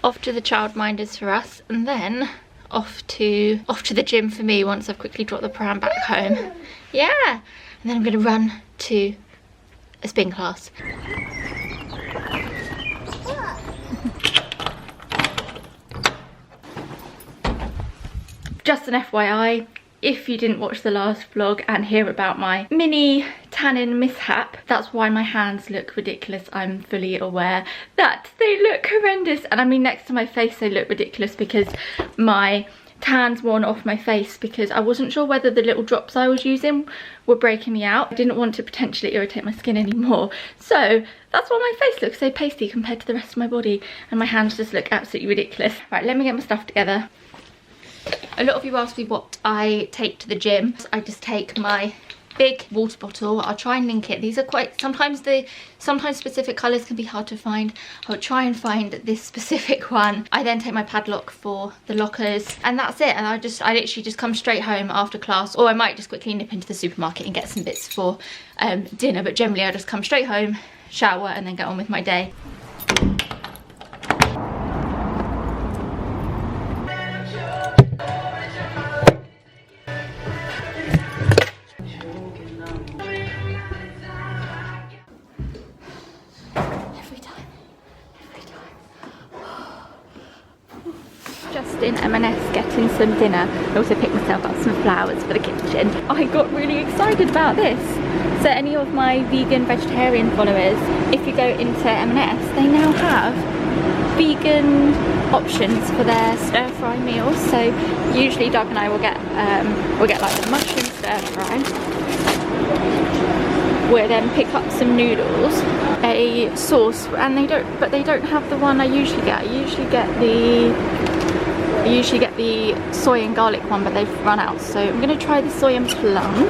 off to the childminders for us, and then off to the gym for me once I've quickly dropped the pram back home. Yeah, and then I'm gonna run to a spin class. Just an FYI, if you didn't watch the last vlog and hear about my mini tanning mishap, that's why my hands look ridiculous. I'm fully aware that they look horrendous, and I mean next to my face they look ridiculous because my tan's worn off my face because I wasn't sure whether the little drops I was using were breaking me out. I didn't want to potentially irritate my skin anymore, so that's why my face looks so pasty compared to the rest of my body, and my hands just look absolutely ridiculous. Right, let me get my stuff together. A lot of you ask me what I take to the gym. I just take my big water bottle. I'll try and link it. These are quite, sometimes specific colours can be hard to find. I'll try and find this specific one. I then take my padlock for the lockers, and that's it. And I literally just come straight home after class, or I might just quickly nip into the supermarket and get some bits for dinner, but generally I just come straight home, shower, and then get on with my day. Just in M&S getting some dinner. I also picked myself up some flowers for the kitchen. I got really excited about this. So any of my vegan, vegetarian followers, if you go into M&S, they now have vegan options for their stir-fry meals. So usually Doug and I will get like the mushroom stir-fry. We'll then pick up some noodles, a sauce, and they don't have the one I usually get. I usually get the soy and garlic one, but they've run out. So I'm gonna try the soy and plum.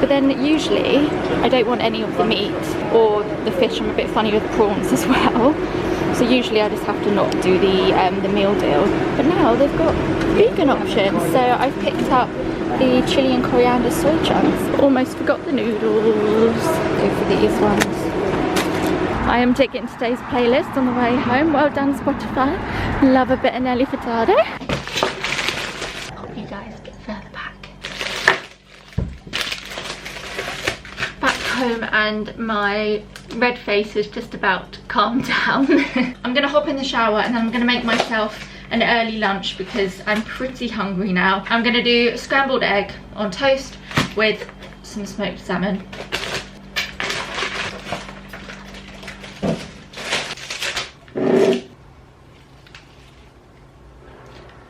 But then usually I don't want any of the meat or the fish. I'm a bit funny with prawns as well. So usually I just have to not do the meal deal. But now they've got vegan options. So I've picked up the chili and coriander soy chunks. Almost forgot the noodles. Go for these ones. I am taking today's playlist on the way home. Well done, Spotify. Love a bit of Nelly Furtado. Help you guys get further back. Back home, and my red face is just about to calm down. I'm gonna hop in the shower and then I'm gonna make myself an early lunch because I'm pretty hungry now. I'm gonna do a scrambled egg on toast with some smoked salmon.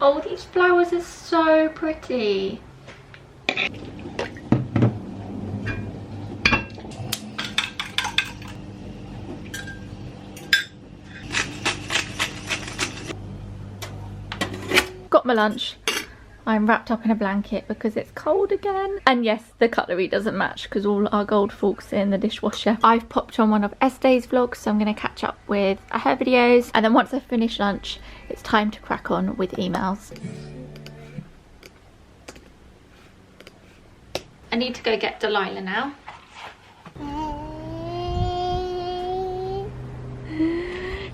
Oh, these flowers are so pretty. Got my lunch. I'm wrapped up in a blanket because it's cold again. And yes, the cutlery doesn't match because all our gold forks are in the dishwasher. I've popped on one of Esther's vlogs, so I'm going to catch up with her videos. And then once I finish lunch, it's time to crack on with emails. I need to go get Delilah now.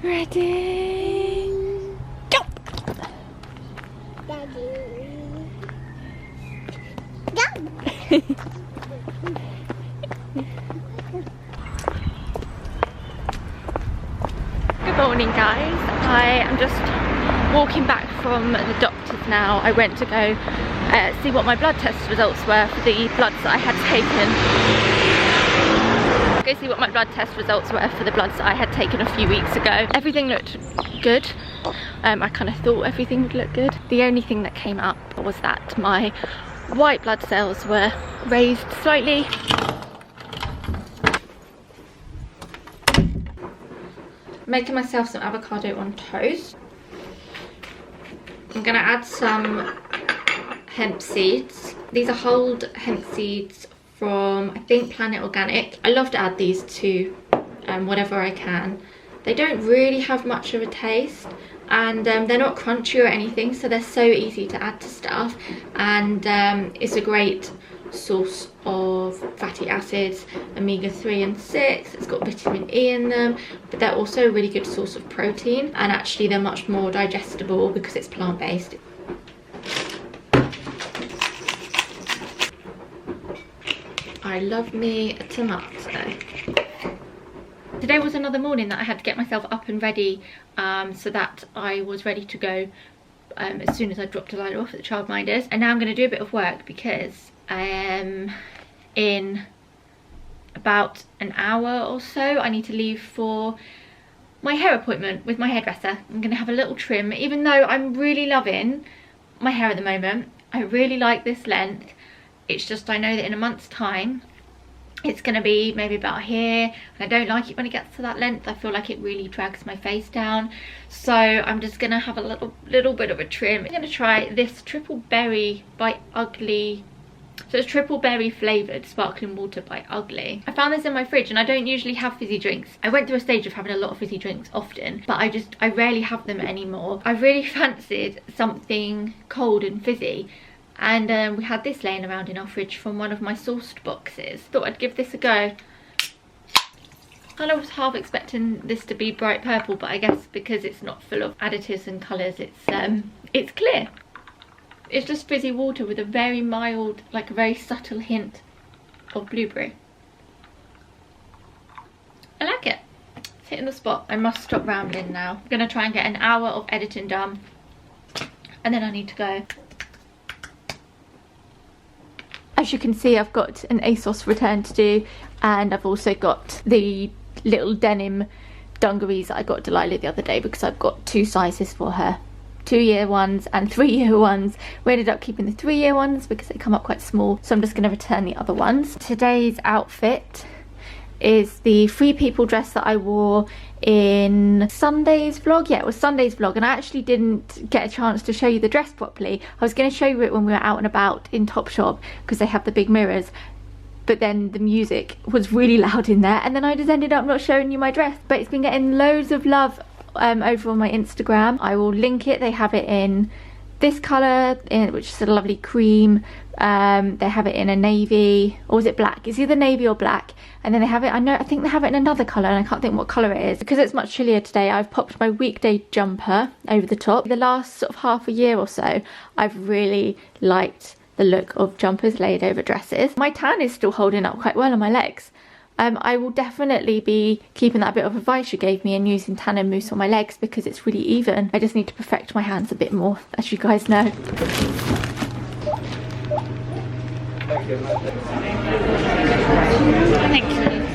Ready? Go! Good morning, guys. I am just walking back from the doctor's now. I went to go see what my blood test results were for the bloods that I had taken. Go see what my blood test results were for the bloods that I had taken a few weeks ago. Everything looked good. I kind of thought everything would look good. The only thing that came up was that my white blood cells were raised slightly. Making myself some avocado on toast. I'm gonna add some hemp seeds. These are whole hemp seeds from, I think, Planet Organic. I love to add these to whatever I can. They don't really have much of a taste, and they're not crunchy or anything, so they're so easy to add to stuff, and it's a great source of fatty fatty acids, omega-3 and 6. It's got vitamin E in them, but they're also a really good source of protein, and actually they're much more digestible because it's plant-based. I love me a tomato. Today was another morning that I had to get myself up and ready so that I was ready to go as soon as I dropped Delilah off at the childminders. And now I'm going to do a bit of work because in about an hour or so I need to leave for my hair appointment with my hairdresser. I'm going to have a little trim, even though I'm really loving my hair at the moment. I really like this length. It's just I know that in a month's time it's going to be maybe about here, and I don't like it when it gets to that length. I feel like it really drags my face down, so I'm just going to have a little bit of a trim. I'm going to try this triple berry by Ugly. So it's triple berry flavoured sparkling water by Ugly. I found this in my fridge, and I don't usually have fizzy drinks. I went through a stage of having a lot of fizzy drinks often, but I rarely have them anymore. I really fancied something cold and fizzy, and we had this laying around in our fridge from one of my sourced boxes. Thought I'd give this a go. I was half expecting this to be bright purple, but I guess because it's not full of additives and colours, it's clear. It's just fizzy water with a very mild, like a very subtle hint of blueberry. I like it. It's hitting the spot. I must stop rambling now. I'm going to try and get an hour of editing done, and then I need to go. As you can see, I've got an ASOS return to do, and I've also got the little denim dungarees that I got Delilah the other day because I've got 2 sizes for her. 2-year ones and 3-year ones. We ended up keeping the 3-year ones because they come up quite small, so I'm just going to return the other ones. Today's outfit is the Free People dress that I wore in Sunday's vlog. Yeah, it was Sunday's vlog, and I actually didn't get a chance to show you the dress properly. I was going to show you it when we were out and about in Topshop because they have the big mirrors, but then the music was really loud in there, and then I just ended up not showing you my dress. But it's been getting loads of love over on my Instagram. I will link it. They have it in this colour, which is a lovely cream. They have it in a navy, or is it black? It's either navy or black. And then they have it, I think they have it in another colour, and I can't think what colour it is. Because it's much chillier today, I've popped my weekday jumper over the top. The last sort of half a year or so, I've really liked the look of jumpers laid over dresses. My tan is still holding up quite well on my legs. I will definitely be keeping that bit of advice you gave me and using tannin mousse on my legs because it's really even. I just need to perfect my hands a bit more, as you guys know. Thank you.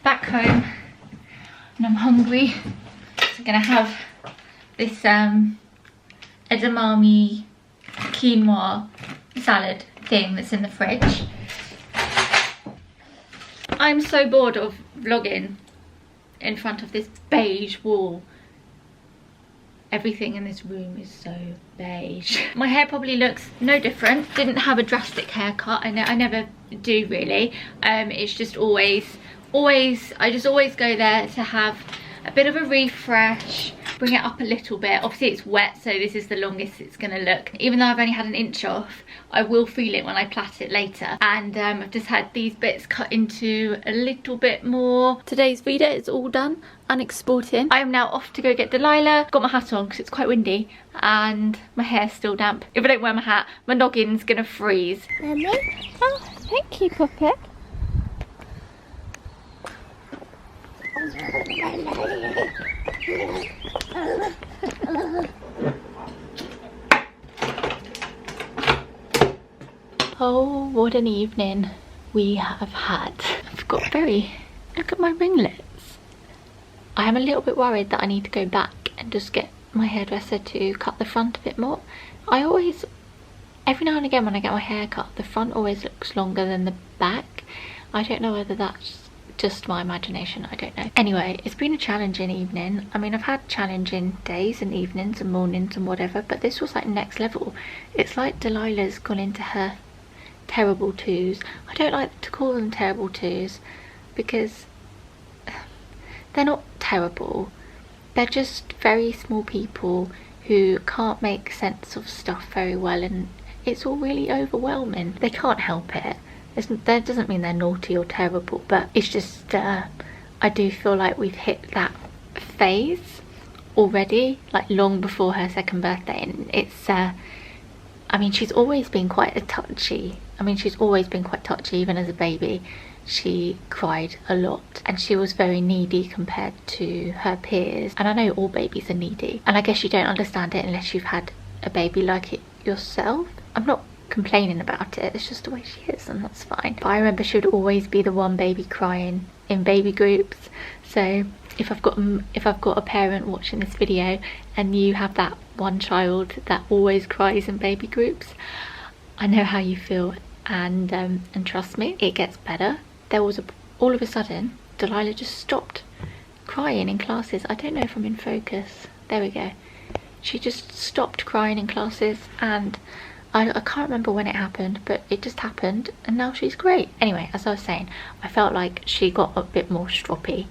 Back home, and I'm hungry, so I'm gonna have this edamame quinoa salad thing that's in the fridge. I'm so bored of vlogging in front of this beige wall. Everything in this room is so beige. My hair probably looks no different. Didn't have a drastic haircut. I never do really. It's just always I just always go there to have a bit of a refresh, bring it up a little bit. Obviously it's wet, so this is the longest it's gonna look. Even though I've only had an inch off, I will feel it when I plait it later. And I've just had these bits cut into a little bit more. Today's Veda is all done and exporting. I am now off to go get Delilah. Got my hat on because it's quite windy and my hair's still damp. If I don't wear my hat, my noggin's gonna freeze. Mummy? Oh, thank you, Puppet. Oh, what an evening we have had. I've got look at my ringlets. I am a little bit worried that I need to go back and just get my hairdresser to cut the front a bit more. Every now and again when I get my hair cut, the front always looks longer than the back. I don't know whether that's just my imagination, I don't know. Anyway, it's been a challenging evening. I mean, I've had challenging days and evenings and mornings and whatever, but this was like next level. It's like Delilah's gone into her terrible twos. I don't like to call them terrible twos because they're not terrible. They're just very small people who can't make sense of stuff very well, and it's all really overwhelming. They can't help it. That doesn't mean they're naughty or terrible, but it's just I do feel like we've hit that phase already, like long before her second birthday. And it's I mean, she's always been quite touchy. Even as a baby. She cried a lot and she was very needy compared to her peers, and I know all babies are needy, and I guess you don't understand it unless you've had a baby like it yourself. I'm not complaining about it, it's just the way she is, and that's fine. But I remember she would always be the one baby crying in baby groups. So if I've got a parent watching this video and you have that one child that always cries in baby groups, I know how you feel, and trust me, it gets better. There was all of a sudden Delilah just stopped crying in classes. I don't know if I'm in focus. There we go. She just stopped crying in classes, and I can't remember when it happened, but it just happened, and now she's great. Anyway, as I was saying, I felt like she got a bit more stroppy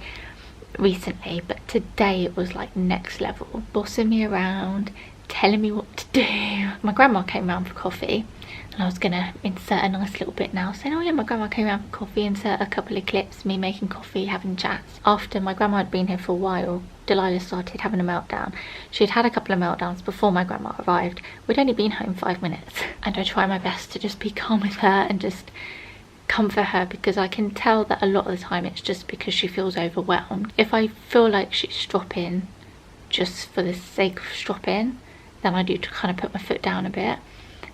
recently, but today it was like next level. Bossing me around, telling me what to do. My grandma came round for coffee, and I was gonna insert a nice little bit now saying, oh yeah, my grandma came round for coffee, insert a couple of clips, me making coffee, having chats. After my grandma had been here for a while, Delilah started having a meltdown. She'd had a couple of meltdowns before my grandma arrived. We'd only been home 5 minutes, and I try my best to just be calm with her and just comfort her, because I can tell that a lot of the time it's just because she feels overwhelmed. If I feel like she's stropping just for the sake of stropping, then I do to kind of put my foot down a bit.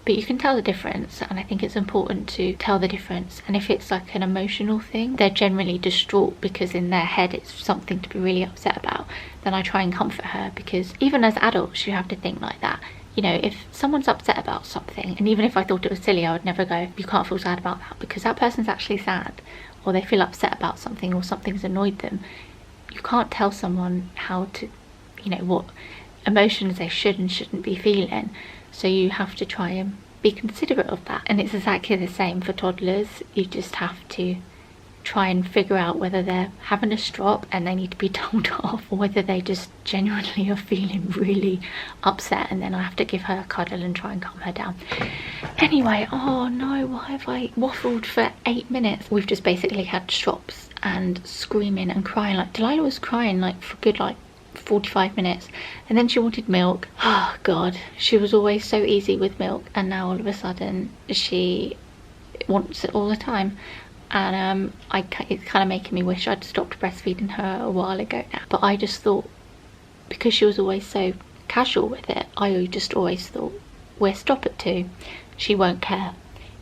But you can tell the difference, and I think it's important to tell the difference. And if it's like an emotional thing, they're generally distraught because in their head it's something to be really upset about. Then I try and comfort her, because even as adults you have to think like that. You know, if someone's upset about something, and even if I thought it was silly, I would never go, you can't feel sad about that, because that person's actually sad, or they feel upset about something, or something's annoyed them. You can't tell someone how to, you know, what emotions they should and shouldn't be feeling. So you have to try and be considerate of that. And it's exactly the same for toddlers. You just have to try and figure out whether they're having a strop and they need to be told off, or whether they just genuinely are feeling really upset, and then I have to give her a cuddle and try and calm her down. Anyway, oh no, why have I waffled for 8 minutes? We've just basically had strops and screaming and crying. Like Delilah was crying like for good 45 minutes, and then she wanted milk. Oh god, she was always so easy with milk, and now all of a sudden she wants it all the time. And it's kind of making me wish I'd stopped breastfeeding her a while ago now. But I just thought, because she was always so casual with it, I just always thought, we'll stop at 2, she won't care.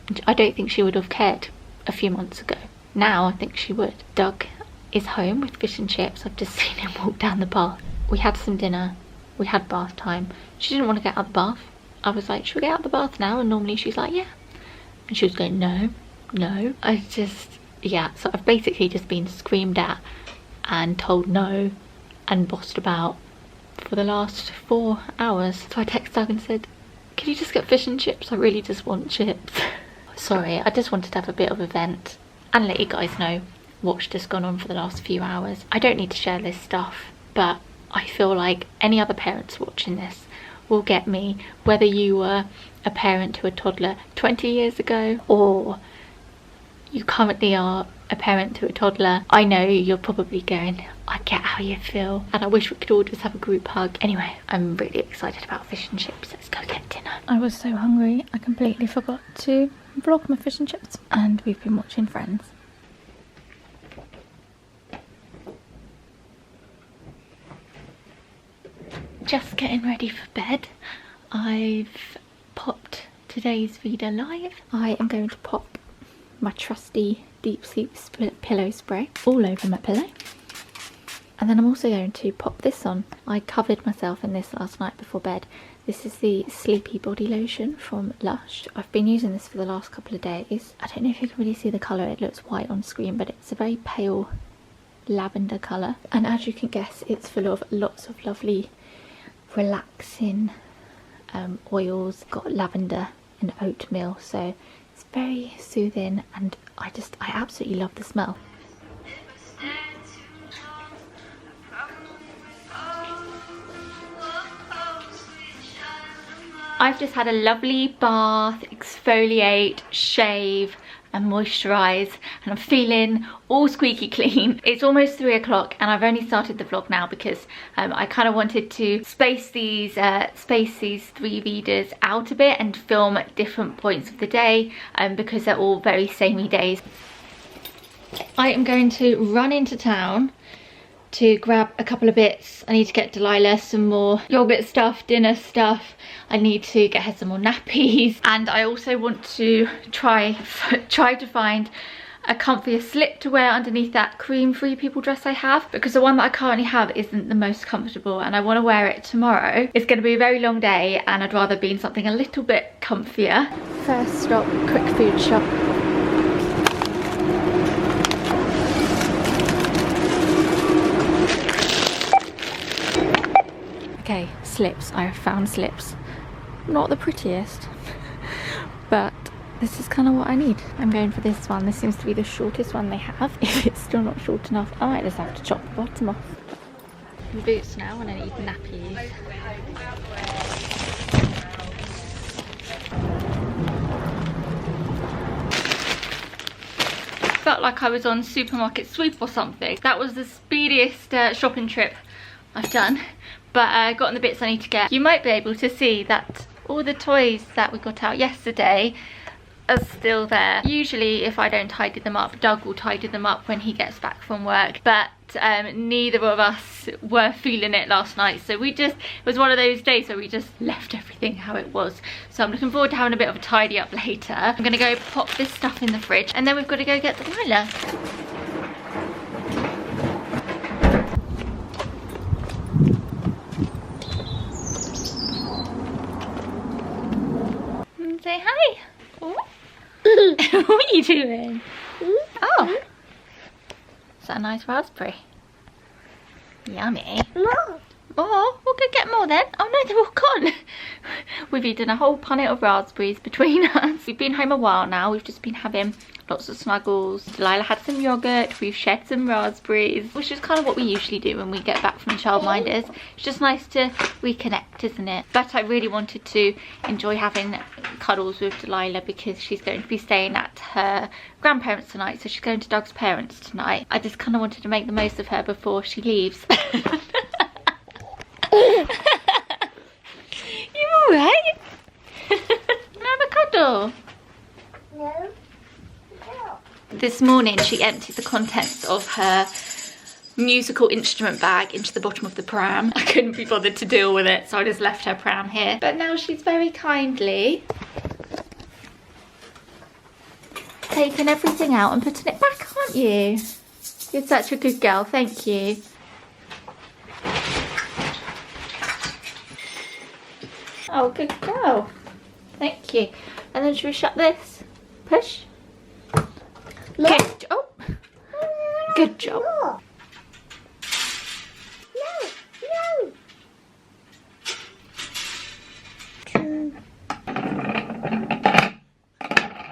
And I don't think she would have cared a few months ago. Now I think she would. Doug is home with fish and chips. I've just seen him walk down the path. We had some dinner, we had bath time. She didn't want to get out of the bath. I was like, should we get out of the bath now? And normally she's like, yeah. And she was going, no. Yeah, so I've basically just been screamed at and told no and bossed about for the last 4 hours. So I texted Doug and said, can you just get fish and chips? I really just want chips. Sorry, I just wanted to have a bit of a vent and let you guys know what's just gone on for the last few hours. I don't need to share this stuff, but I feel like any other parents watching this will get me, whether you were a parent to a toddler 20 years ago or you currently are a parent to a toddler. I know you're probably going, I get how you feel, and I wish we could all just have a group hug. Anyway, I'm really excited about fish and chips. Let's go get dinner. I was so hungry, I completely forgot to vlog my fish and chips, and we've been watching Friends. Just getting ready for bed. I've popped today's Veda live. I am going to pop my trusty deep sleep pillow spray all over my pillow. And then I'm also going to pop this on. I covered myself in this last night before bed. This is the Sleepy Body Lotion from Lush. I've been using this for the last couple of days. I don't know if you can really see the colour, it looks white on screen, but it's a very pale lavender colour. And as you can guess, it's full of lots of lovely relaxing oils. Got lavender and oatmeal, so it's very soothing, and I absolutely love the smell. I've just had a lovely bath, exfoliate, shave and moisturise, and I'm feeling all squeaky clean. It's almost 3 o'clock and I've only started the vlog now because I kind of wanted to space these 3 Vedas out a bit and film at different points of the day because they're all very samey days. I am going to run into town to grab a couple of bits. I need to get Delilah some more yogurt stuff, dinner stuff. I need to get her some more nappies, and I also want to try to find a comfier slip to wear underneath that cream Free People dress I have, because the one that I currently have isn't the most comfortable and I want to wear it tomorrow. It's going to be a very long day and I'd rather be in something a little bit comfier. First stop, quick food shop. Okay, slips. I have found slips. Not the prettiest, but this is kind of what I need. I'm going for this one. This seems to be the shortest one they have. If it's still not short enough, I might just have to chop the bottom off. Boots now and I need nappies. Felt like I was on supermarket sweep or something. That was the speediest shopping trip I've done. But I got on the bits I need to get. You might be able to see that all the toys that we got out yesterday are still there. Usually if I don't tidy them up, Doug will tidy them up when he gets back from work. But neither of us were feeling it last night. So it was one of those days where we just left everything how it was. So I'm looking forward to having a bit of a tidy up later. I'm gonna go pop this stuff in the fridge and then we've got to go get Delilah. Say hi. What are you doing? Oh, is that a nice raspberry? Yummy. Oh, we'll go get more then. Oh no, they're all gone. We've eaten a whole punnet of raspberries between us. We've been home a while now. We've just been having lots of snuggles. Delilah had some yogurt. We've shared some raspberries, which is kind of what we usually do when we get back from childminders. It's just nice to reconnect, isn't it? But I really wanted to enjoy having cuddles with Delilah because she's going to be staying at her grandparents tonight. So she's going to Doug's parents tonight. I just kind of wanted to make the most of her before she leaves. You alright? Have a cuddle. No. This morning she emptied the contents of her musical instrument bag into the bottom of the pram. I couldn't be bothered to deal with it, so I just left her pram here. But now she's very kindly taken everything out and putting it back, aren't you? You're such a good girl, thank you. Oh, good girl. Thank you. And then should we shut this? Push. Good. Oh, good job.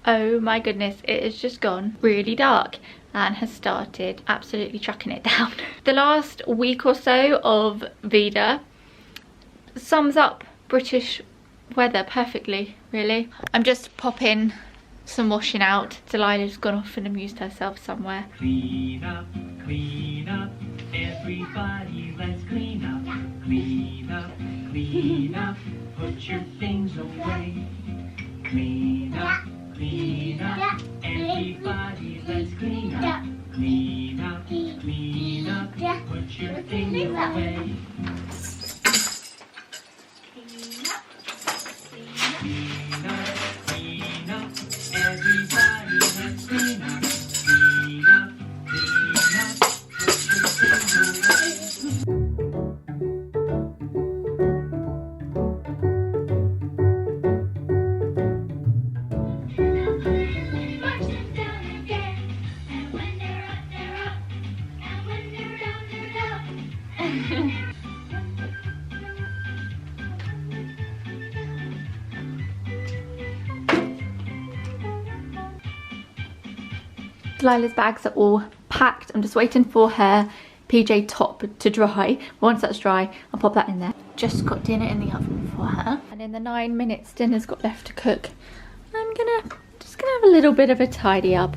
Oh my goodness, it has just gone really dark and has started absolutely chucking it down. The last week or so of Veda sums up British weather perfectly, really. I'm just popping some washing out. Delilah's gone off and amused herself somewhere. Clean up, everybody, let's clean up, clean up, put your things away. Clean up, everybody, let's clean up, put your things away. Clean up, everybody, let's clean up, put your things away. Delilah's bags are all packed. I'm just waiting for her PJ top to dry. Once that's dry, I'll pop that in there. Just got dinner in the oven for her. And in the 9 minutes dinner's got left to cook, I'm just gonna have a little bit of a tidy up.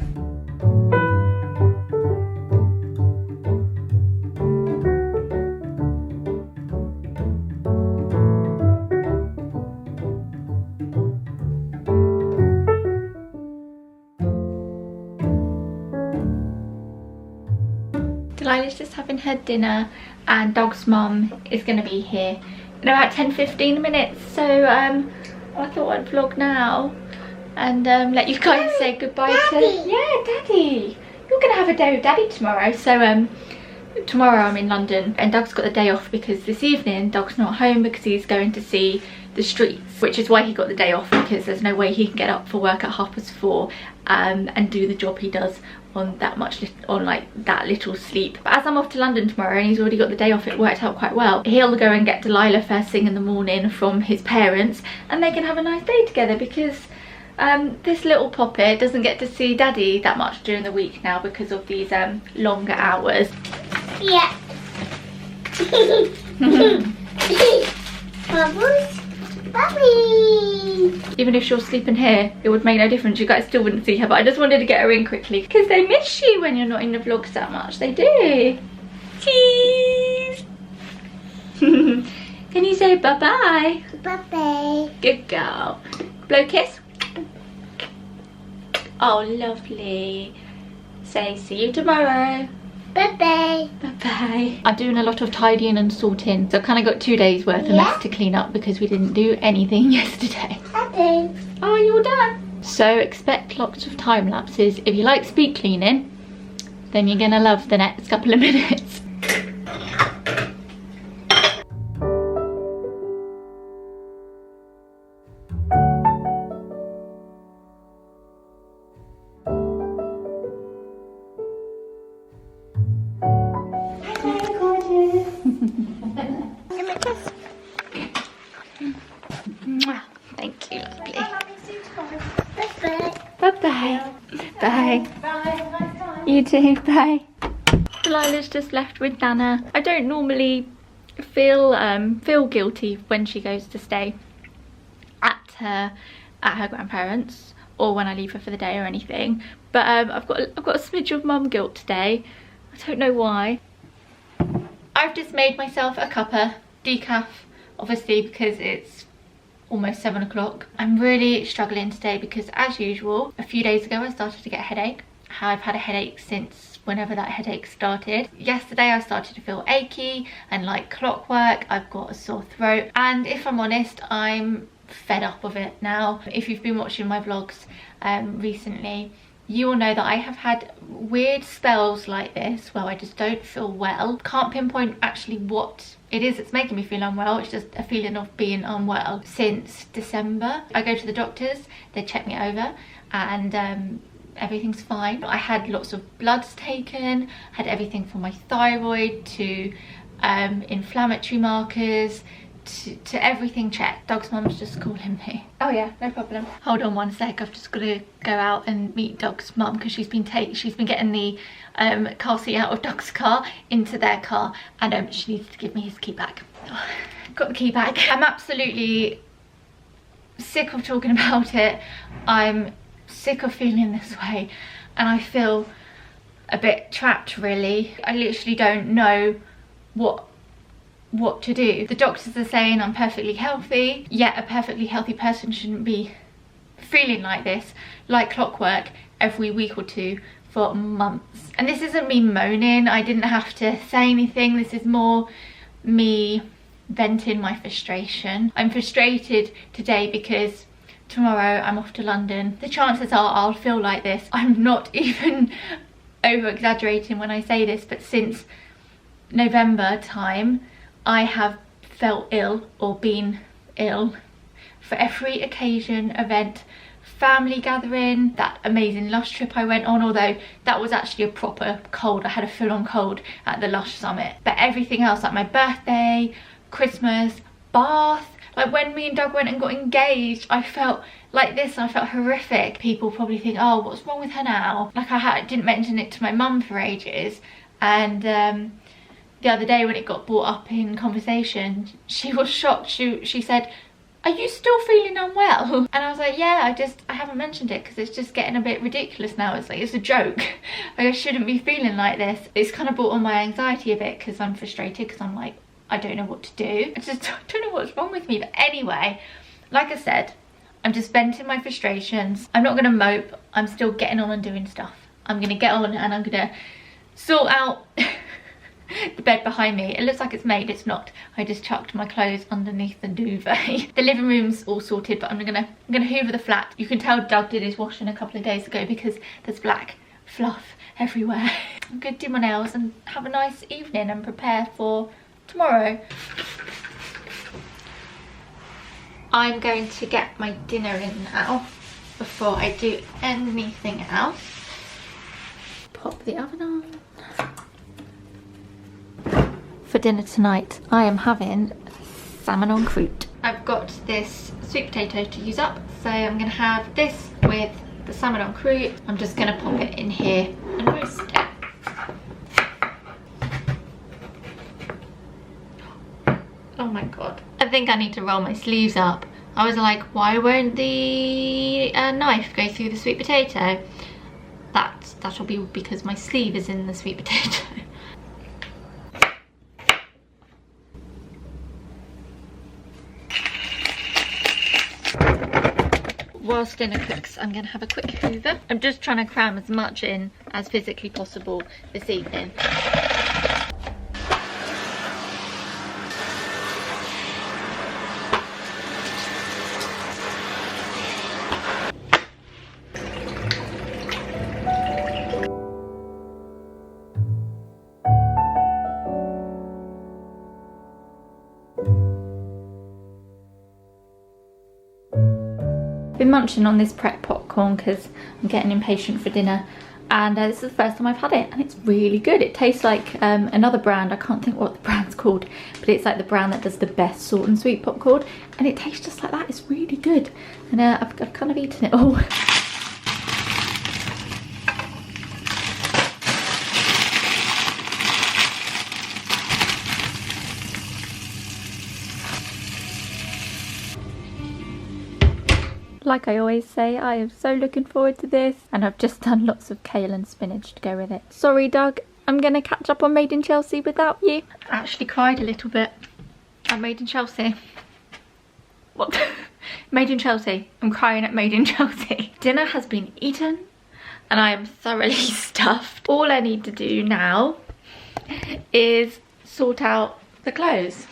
Delilah's just having her dinner and Dog's mum is going to be here in about 10-15 minutes, so I thought I'd vlog now and let you guys say goodbye to... Yeah, Daddy! You're going to have a day with Daddy tomorrow, so tomorrow I'm in London and Doug's got the day off because this evening Dog's not home because he's going to see the streets, which is why he got the day off, because there's no way he can get up for work at 4:30 and do the job he does on that little sleep. But as I'm off to London tomorrow and he's already got the day off, it worked out quite well. He'll go and get Delilah first thing in the morning from his parents and they can have a nice day together, because this little poppet doesn't get to see Daddy that much during the week now because of these longer hours. Yeah. Bubbles. Bubby. Even if she was sleeping here, it would make no difference. You guys still wouldn't see her, but I just wanted to get her in quickly because they miss you when you're not in the vlogs that much. They do. Cheese. Can you say bye-bye? Bye-bye. Good girl. Blow kiss. Oh, lovely. Say see you tomorrow. Bye-bye. Bye-bye. I'm doing a lot of tidying and sorting, so I've kind of got 2 days worth of mess to clean up because we didn't do anything yesterday. Okay. Oh, you're done. So expect lots of time lapses. If you like speed cleaning, then you're gonna love the next couple of minutes. Thank you, lovely. Bye-bye. Bye. Bye. You too, bye. Delilah's just left with Nana. I don't normally feel guilty when she goes to stay at her grandparents or when I leave her for the day or anything. But I've got a smidge of mum guilt today. I don't know why. I've just made myself a cuppa, decaf, obviously because it's almost 7 o'clock. I'm really struggling today because, as usual, a few days ago I started to get a headache. I've had a headache since whenever that headache started. Yesterday I started to feel achy and like clockwork. I've got a sore throat, and if I'm honest, I'm fed up of it now. If you've been watching my vlogs recently, you will know that I have had weird spells like this where I just don't feel well. Can't pinpoint actually what it is that's making me feel unwell. It's just a feeling of being unwell since December. I go to the doctors, they check me over, and everything's fine. I had lots of bloods taken, had everything from my thyroid to inflammatory markers to everything checked. Dog's mum's just calling me. Oh yeah, no problem. Hold on one sec, I've just got to go out and meet Dog's mum because she's been getting the car seat out of Dog's car into their car, and she needs to give me his key back. Oh, got the key back. I'm absolutely sick of talking about it. I'm sick of feeling this way and I feel a bit trapped, really. I literally don't know what to do. The doctors are saying I'm perfectly healthy, yet a perfectly healthy person shouldn't be feeling like this, like clockwork, every week or two for months. And this isn't me moaning, I didn't have to say anything, this is more me venting my frustration. I'm frustrated today because tomorrow I'm off to London. The chances are I'll feel like this. I'm not even over exaggerating when I say this, but since November time I have felt ill or been ill for every occasion, event, family gathering, that amazing Lush trip I went on, although that was actually a proper cold. I had a full-on cold at the Lush summit. But everything else, like my birthday, Christmas, Bath, Like when me and Doug went and got engaged, I felt like this. I felt horrific. People probably think, oh, what's wrong with her now? Like I didn't mention it to my mum for ages. And the other day when it got brought up in conversation, she was shocked. She said, are you still feeling unwell? And I was like, yeah, I haven't mentioned it because it's just getting a bit ridiculous now. It's like, it's a joke. Like, I shouldn't be feeling like this. It's kind of brought on my anxiety a bit because I'm frustrated, because I'm like, I don't know what to do. I just don't know what's wrong with me. But anyway, like I said, I'm just venting my frustrations. I'm not gonna mope. I'm still getting on and doing stuff. I'm gonna get on and I'm gonna sort out the bed behind me. It looks like it's made, it's not. I just chucked my clothes underneath the duvet. The living room's all sorted, but I'm gonna hoover the flat. You can tell Doug did his washing a couple of days ago because there's black fluff everywhere. I'm gonna do my nails and have a nice evening and prepare for tomorrow. I'm going to get my dinner in now before I do anything else. Pop the oven on. For dinner tonight, I am having salmon en croûte. I've got this sweet potato to use up, so I'm gonna have this with the salmon en croûte. I'm just gonna pop it in here and roast it. Oh my god. I think I need to roll my sleeves up. I was like, why won't the knife go through the sweet potato? That'll be because my sleeve is in the sweet potato. Whilst dinner cooks, I'm going to have a quick hoover. I'm just trying to cram as much in as physically possible this evening. Been munching on this prep popcorn because I'm getting impatient for dinner, and this is the first time I've had it and it's really good. It tastes like another brand. I can't think what the brand's called, but it's like the brand that does the best salt and sweet popcorn, and it tastes just like that. It's really good, and I've kind of eaten it all. Like I always say, I am so looking forward to this, and I've just done lots of kale and spinach to go with it. Sorry Doug, I'm gonna catch up on Made in Chelsea without you. I actually cried a little bit at Made in Chelsea. What? Made in Chelsea. I'm crying at Made in Chelsea. Dinner has been eaten and I am thoroughly stuffed. All I need to do now is sort out the clothes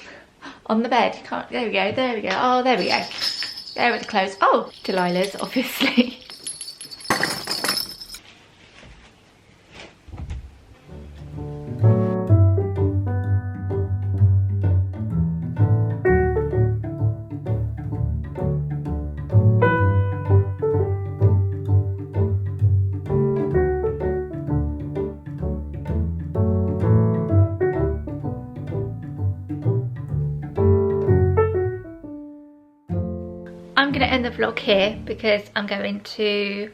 on the bed. There we go, there we go. Oh, there we go. There are the clothes. Oh, Delilah's, obviously. I'm going to end the vlog here because I'm going to...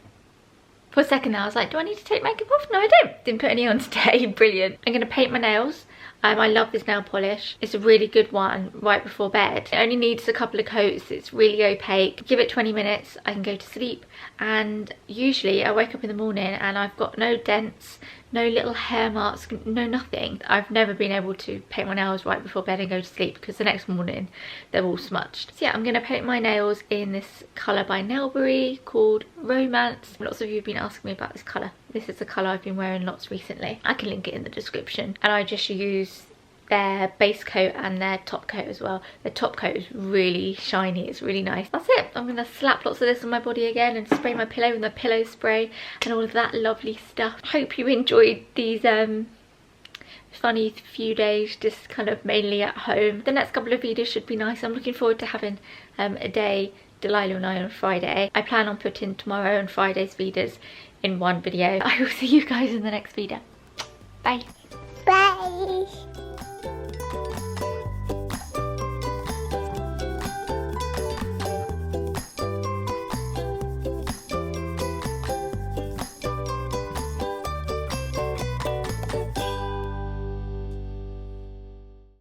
For a second now I was like, do I need to take makeup off? No, I don't. Didn't put any on today. Brilliant. I'm going to paint my nails. I love this nail polish. It's a really good one right before bed. It only needs a couple of coats. It's really opaque. Give it 20 minutes, I can go to sleep. And usually I wake up in the morning and I've got no dents, no little hair marks, no nothing. I've never been able to paint my nails right before bed and go to sleep because the next morning they're all smudged. So yeah, I'm going to paint my nails in this colour by Nailbury called Romance. Lots of you have been asking me about this colour. This is the colour I've been wearing lots recently. I can link it in the description. And I just use their base coat and their top coat as well. The top coat is really shiny, it's really nice. That's it. I'm gonna slap lots of this on my body again and spray my pillow with the pillow spray and all of that lovely stuff. Hope you enjoyed these funny few days, just kind of mainly at home. The next couple of videos should be nice. I'm looking forward to having a day, Delilah and I, on Friday. I plan on putting tomorrow and Friday's videos in one video. I will see you guys in the next video. Bye. Bye.